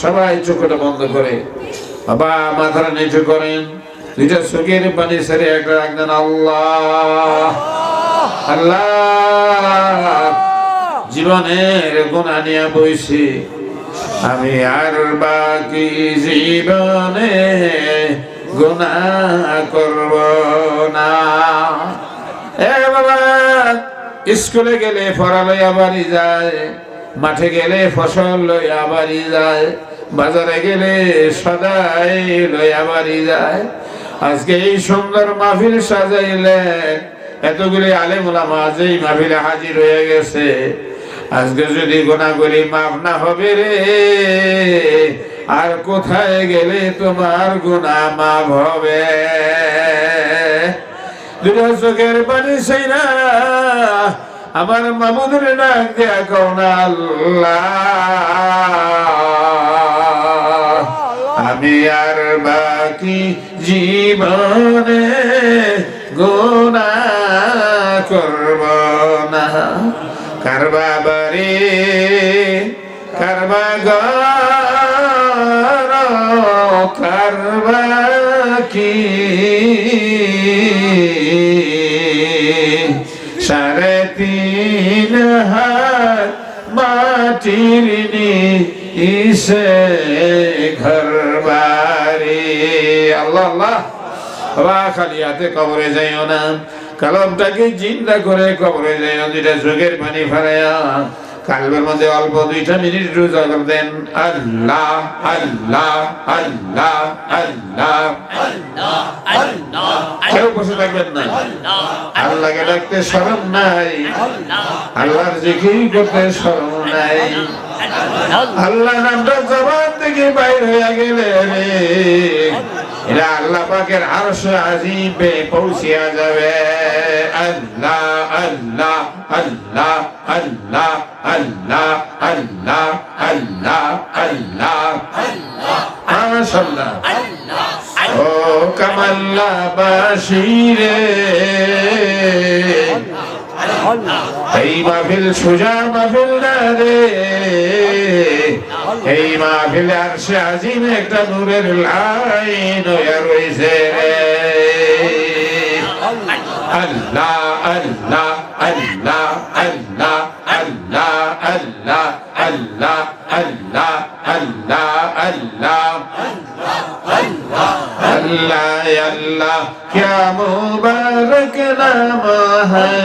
সবাই চোখটা বন্ধ করে বাবা মাথাটা নিচু করেন, দুইটা চোখের পানি ছেড়ে একটা রাখবেন। আল্লাহ আল্লাহ, জীবনের গুনাহ নিয়ে বইছি আমি, আর বাকি জীবনে গুনাহ করব না। এ বাবা, স্কুলে গেলে পড়া লইয়া বাড়ি যায়, মাঠে গেলে ফসল লইয়া বাড়ি যায়, বাজারে গেলে সদাই লইয়া বাড়ি যায়। আজকে এই সুন্দর মাহফিল সাজাইলে এতগুলি আলেম ওলামা যেই মাহফিলে হাজির হয়ে গেছে, আজকে যদি গুনাহ করি মাফ না হবে রে, আর কোথায় গেলে তোমার গুনাহ মাফ হবে? দুটো চোখের পানি ছাইরা আমার মামুদের ডাক দিয়া কোন আল্লাহ, আমি আর বাকি জীবনে গুনাহ করব না। কারবা বাড়ি কারবা ঘর কারবা কি 3.5 হাত মাটির নিচে ঘর বাড়ি। আল্লাহ আল্লাহ, বাবা খালি হাতে কবরে যাইও না, কলবটাকে জিন্দা করে কবরে যাইও। দুইটা চোখের পানি ফেলাইয়া কালবের মধ্যে অল্প 2 মিনিট রোজা করে দেন। আল্লাহ আল্লাহ আল্লাহ আল্লাহ আল্লাহ, কেউ বসে থাকবেন না। আল্লাহকে ডাকতে শরম নাই, আল্লাহর জিকির করতে শরম নাই। আল্লাহ নামটা জবান থেকে বাইর হয়ে গেলে এরা আল্লাহ পাকের আরশে আজিমে পৌঁছিয়া যাবে। আল্লাহ আল্লাহ আল্লাহ আল্লাহ আল্লাহ আল্লাহ আল্লাহ আল্লাহ মাশাআল্লাহ। ও কামাল্লা বাশিরে, এই মাহফিল সুজা মাহফিল না রে, এই মাহফিল আরশে আজিমে একটা নূরের লাইন হয়ে রয়েছে রে। আল্লাহ আল্লাহ আল্লাহ আল্লাহ আল্লাহ আল্লাহ আল্লাহ আল্লাহ আল্লাহ আল্লাহ अल्लाह अल्लाह क्या मुबारक नाम है,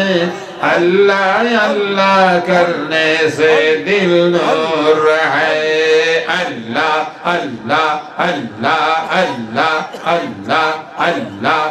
अल्लाह अल्लाह करने से दिल नूर है। अल्लाह अल्लाह अल्लाह अल्लाह अल्लाह अल्लाह